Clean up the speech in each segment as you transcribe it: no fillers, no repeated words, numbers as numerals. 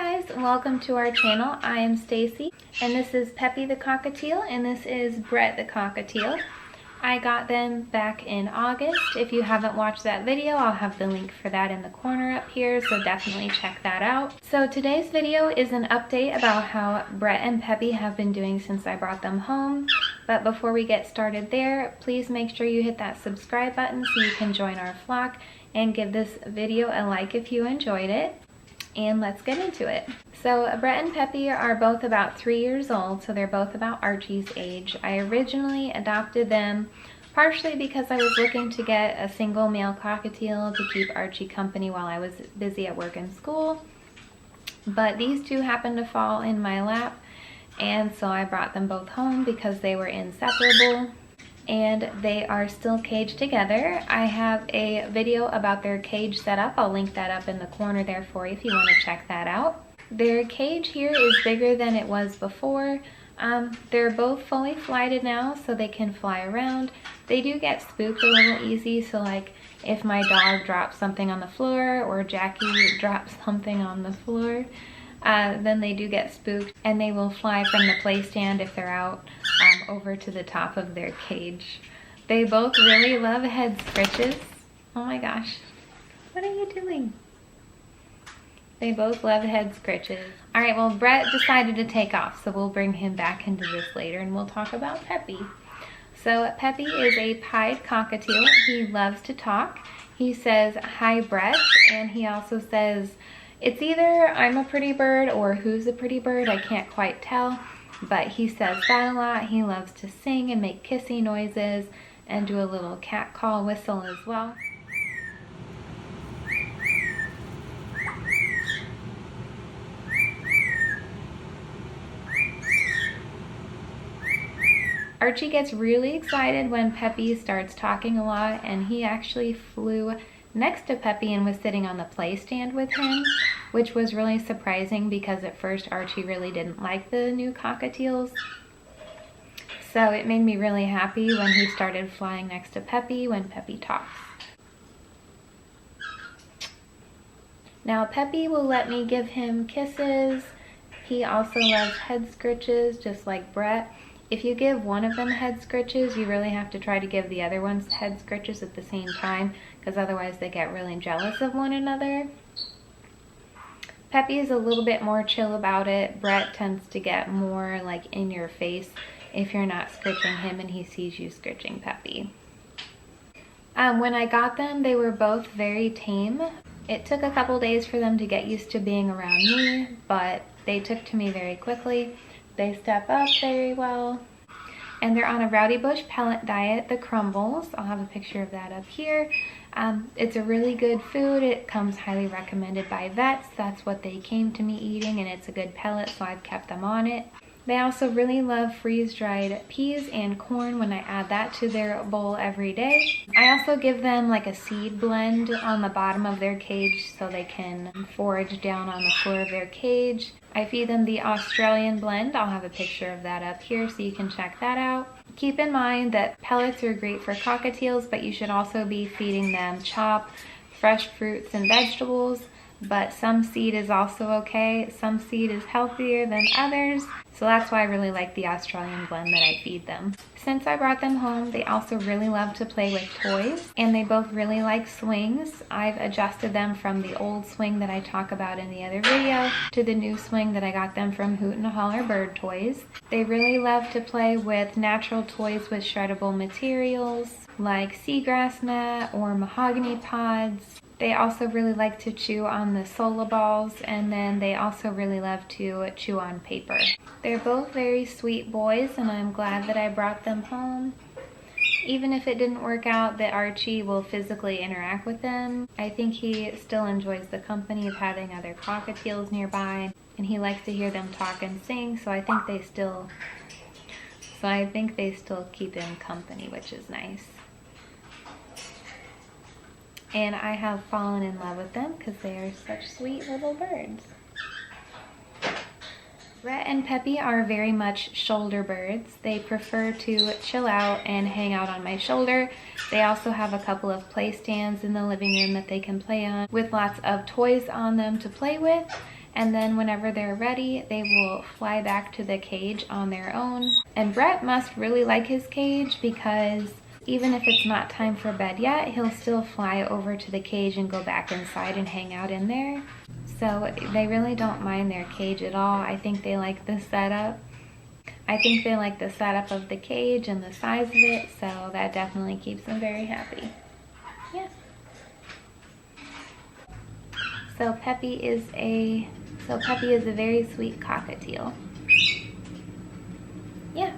guys, welcome to our channel. I am Stacey and this is Peppy the Cockatiel and this is Brett the Cockatiel. I got them back in August. If you haven't watched that video, I'll have the link for that in the corner up here, so definitely check that out. So today's video is an update about how Brett and Peppy have been doing since I brought them home. But before we get started there, please make sure you hit that subscribe button so you can join our flock and give this video a like if you enjoyed it. And let's get into it. So Brett and Peppy are both about 3 years old, so they're both about Archie's age. I originally adopted them partially because I was looking to get a single male cockatiel to keep Archie company while I was busy at work and school. But these two happened to fall in my lap, and so I brought them both home because they were inseparable. And they are still caged together. I have a video about their cage setup. I'll link that up in the corner there for you if you want to check that out. Their cage here is bigger than it was before. They're both fully flighted now, so they can fly around. They do get spooked a little easy, so like if my dog drops something on the floor or Jackie drops something on the floor, then they do get spooked and they will fly from the play stand if they're out over to the top of their cage. They both really love head scritches. Oh my gosh, what are you doing? They both love head scritches. All right, well, Brett decided to take off, so we'll bring him back into this later and we'll talk about Peppy. So Peppy is a pied cockatiel. He loves to talk. He says, "Hi, Brett," and he also says, it's either "I'm a pretty bird" or "who's a pretty bird," I can't quite tell, but he says that a lot. He loves to sing and make kissy noises and do a little cat call whistle as well. Archie gets really excited when Peppy starts talking a lot, and he actually flew next to Peppy and was sitting on the play stand with him, which was really surprising because at first Archie really didn't like the new cockatiels. So it made me really happy when he started flying next to Peppy when Peppy talks. Now Peppy will let me give him kisses. He also loves head scritches just like Brett. If you give one of them head scritches, you really have to try to give the other ones head scritches at the same time, because otherwise they get really jealous of one another. Peppy is a little bit more chill about it. Brett tends to get more like in your face if you're not scritching him and he sees you scritching Peppy. When I got them, they were both very tame. It took a couple days for them to get used to being around me, but they took to me very quickly. They step up very well. And they're on a Rowdy Bush pellet diet, the crumbles. I'll have a picture of that up here. It's a really good food. It comes highly recommended by vets. That's what they came to me eating, and it's a good pellet, so I've kept them on it. They also really love freeze-dried peas and corn when I add that to their bowl every day. I also give them like a seed blend on the bottom of their cage so they can forage down on the floor of their cage. I feed them the Australian blend. I'll have a picture of that up here so you can check that out. Keep in mind that pellets are great for cockatiels, but you should also be feeding them chopped, fresh fruits and vegetables. But some seed is also okay. Some seed is healthier than others. So that's why I really like the Australian blend that I feed them. Since I brought them home, they also really love to play with toys, and they both really like swings. I've adjusted them from the old swing that I talk about in the other video to the new swing that I got them from Hoot and Holler Bird Toys. They really love to play with natural toys with shreddable materials like seagrass net or mahogany pods. They also really like to chew on the Sola balls, and then they also really love to chew on paper. They're both very sweet boys, and I'm glad that I brought them home. Even if it didn't work out that Archie will physically interact with them, I think he still enjoys the company of having other cockatiels nearby, and he likes to hear them talk and sing, so I think they still keep him company, which is nice. And I have fallen in love with them because they are such sweet little birds. Brett and Peppy are very much shoulder birds. They prefer to chill out and hang out on my shoulder. They also have a couple of play stands in the living room that they can play on with lots of toys on them to play with. and then whenever they're ready, they will fly back to the cage on their own. And Brett must really like his cage, because even if it's not time for bed yet, he'll still fly over to the cage and go back inside and hang out in there. So they really don't mind their cage at all. I think they like the setup. I think they like the setup of the cage and the size of it, so that definitely keeps them very happy. Yeah. So Pepe is a very sweet cockatiel. Yeah,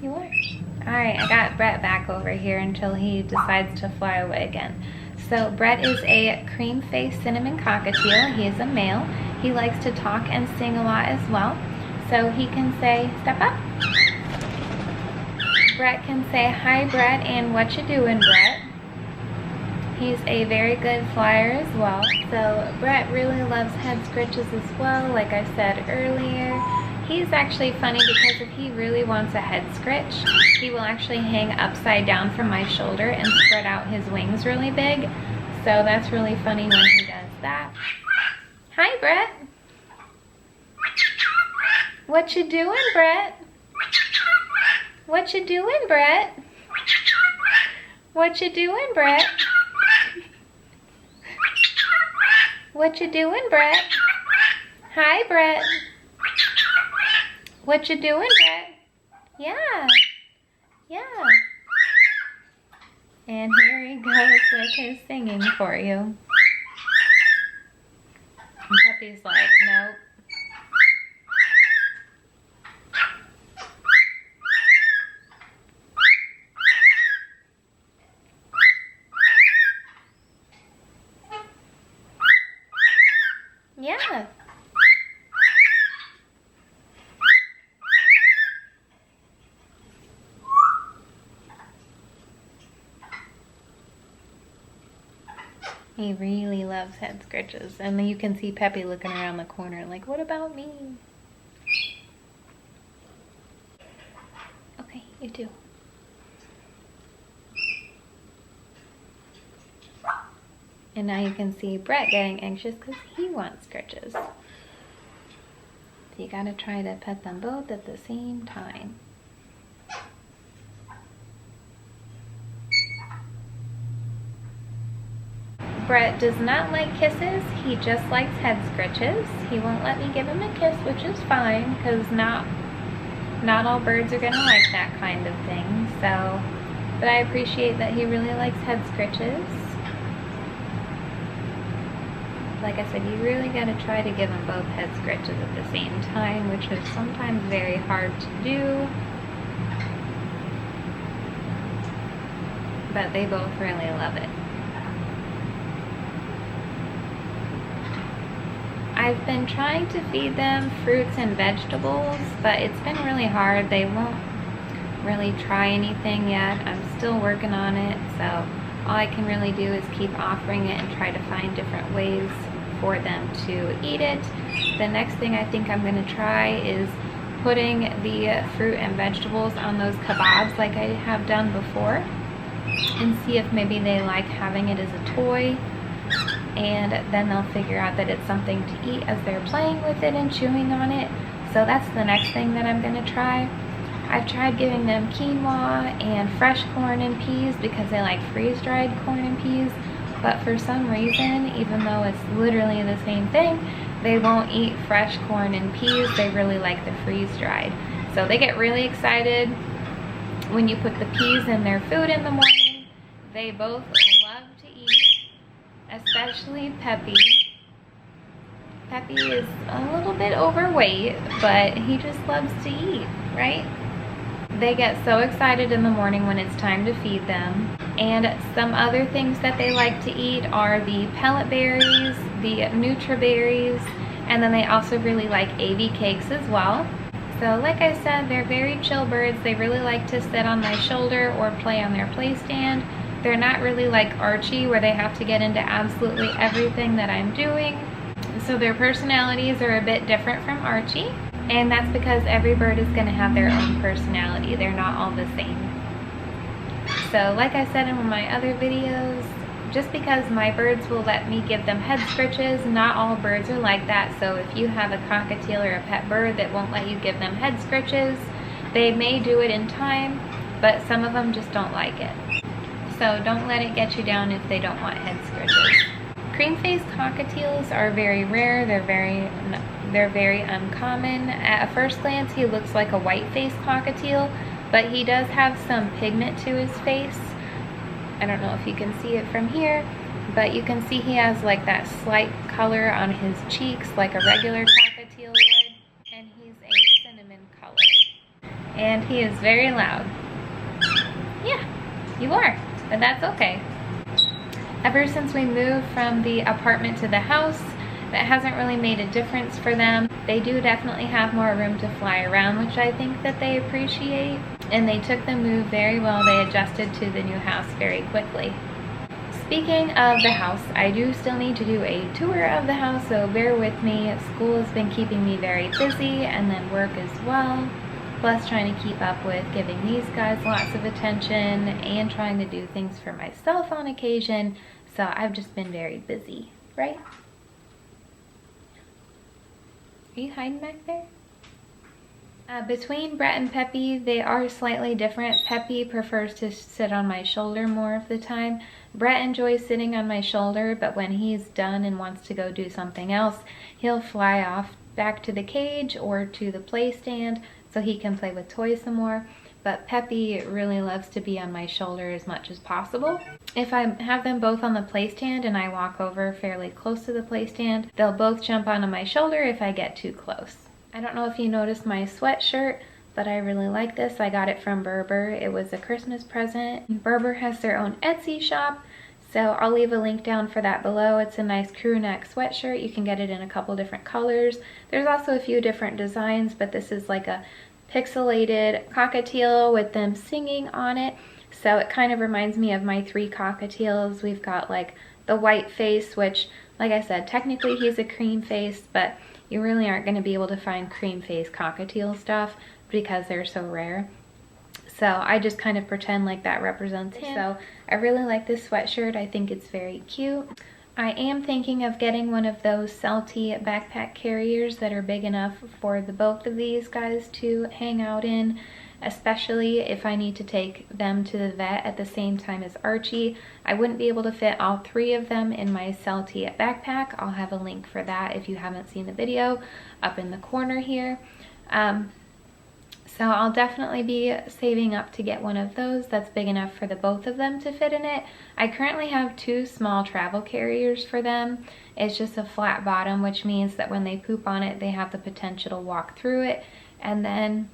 you are. Alright, I got Brett back over here until he decides to fly away again. So Brett is a cream-faced cinnamon cockatiel. He is a male. He likes to talk and sing a lot as well. So he can say, step up. Brett can say, hi Brett, and what you doing, Brett? He's a very good flyer as well. So Brett really loves head scritches as well, like I said earlier. He's actually funny because if he really wants a head scritch, he will actually hang upside down from my shoulder and spread out his wings really big. So that's really funny when he does that. Hi Brett. What you doing, Brett? What you doing, Brett? What you doing, Brett? What you doing, Brett? Hi, Brett. What you doing, Brett? Yeah. Yeah. And here he goes with his singing for you. And Pepe's like, nope. Yeah. He really loves head scratches. And then you can see Pepe looking around the corner like, what about me? Okay, you do. And now you can see Brett getting anxious because he wants scritches. So you gotta try to pet them both at the same time. Brett does not like kisses, he just likes head scritches. He won't let me give him a kiss, which is fine, because not all birds are gonna like that kind of thing. So, but I appreciate that he really likes head scritches. Like I said, you really got to try to give them both head scratches at the same time, which is sometimes very hard to do. But they both really love it. I've been trying to feed them fruits and vegetables, but it's been really hard. They won't really try anything yet. I'm still working on it, so all I can really do is keep offering it and try to find different ways for them to eat it. The next thing I think I'm going to try is putting the fruit and vegetables on those kebabs like I have done before, and see if maybe they like having it as a toy, and then they'll figure out that it's something to eat as they're playing with it and chewing on it. So that's the next thing that I'm going to try. I've tried giving them quinoa and fresh corn and peas because they like freeze-dried corn and peas, but for some reason, even though it's literally the same thing, they won't eat fresh corn and peas. They really like the freeze-dried. So they get really excited when you put the peas in their food in the morning. They both love to eat, especially Pepe. Pepe is a little bit overweight, but he just loves to eat, right? They get so excited in the morning when it's time to feed them. And some other things that they like to eat are the pellet berries, the Nutriberries, and then they also really like AV cakes as well. So like I said, they're very chill birds. They really like to sit on my shoulder or play on their play stand. They're not really like Archie, where they have to get into absolutely everything that I'm doing. So their personalities are a bit different from Archie. And that's because every bird is going to have their own personality. They're not all the same. So like I said in one of my other videos, just because my birds will let me give them head scritches, not all birds are like that. So if you have a cockatiel or a pet bird that won't let you give them head scritches, they may do it in time, but some of them just don't like it. So don't let it get you down if they don't want head scritches. Cream-faced cockatiels are very rare. They're very uncommon. At a first glance, he looks like a white-faced cockatiel, but he does have some pigment to his face. I don't know if you can see it from here, but you can see he has like that slight color on his cheeks like a regular cockatiel would, and he's a cinnamon color. And he is very loud. Yeah, you are, but that's okay. Ever since we moved from the apartment to the house, that hasn't really made a difference for them. They do definitely have more room to fly around, which I think that they appreciate. And they took the move very well. They adjusted to the new house very quickly. Speaking of the house, I do still need to do a tour of the house, so bear with me. School has been keeping me very busy, and then work as well. Plus trying to keep up with giving these guys lots of attention and trying to do things for myself on occasion. So I've just been very busy, right? Are you hiding back there? Between Brett and Peppy, they are slightly different. Peppy prefers to sit on my shoulder more of the time. Brett enjoys sitting on my shoulder, but when he's done and wants to go do something else, he'll fly off back to the cage or to the play stand so he can play with toys some more. But Peppy really loves to be on my shoulder as much as possible. If I have them both on the play stand and I walk over fairly close to the play stand, they'll both jump onto my shoulder if I get too close. I don't know if you noticed my sweatshirt, but I really like this. I got it from Birbber. It was a Christmas present. Birbber has their own Etsy shop, so I'll leave a link down for that below. It's a nice crew neck sweatshirt. You can get it in a couple different colors. There's also a few different designs, but this is like a pixelated cockatiel with them singing on it. So it kind of reminds me of my 3 cockatiels. We've got like the white face, which, like I said, technically he's a cream face, but you really aren't going to be able to find cream face cockatiel stuff because they're so rare. So I just kind of pretend like that represents him. So I really like this sweatshirt. I think it's very cute. I am thinking of getting one of those Celty backpack carriers that are big enough for the both of these guys to hang out in, especially if I need to take them to the vet at the same time as Archie. I wouldn't be able to fit all 3 of them in my Celty backpack. I'll have a link for that if you haven't seen the video up in the corner here. So I'll definitely be saving up to get one of those that's big enough for the both of them to fit in it. I currently have 2 small travel carriers for them. It's just a flat bottom, which means that when they poop on it, they have the potential to walk through it. And then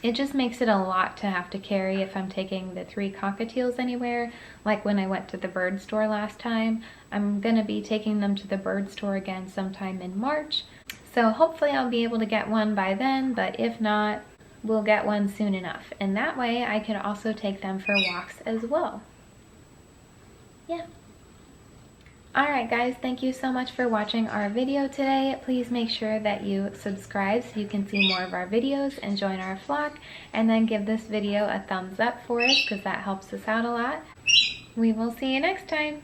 it just makes it a lot to have to carry if I'm taking the 3 cockatiels anywhere. Like when I went to the bird store last time, I'm gonna be taking them to the bird store again sometime in March. So hopefully I'll be able to get one by then, but if not, we'll get one soon enough. And that way I can also take them for walks as well. Yeah. Alright guys, thank you so much for watching our video today. Please make sure that you subscribe so you can see more of our videos and join our flock. And then give this video a thumbs up for us because that helps us out a lot. We will see you next time.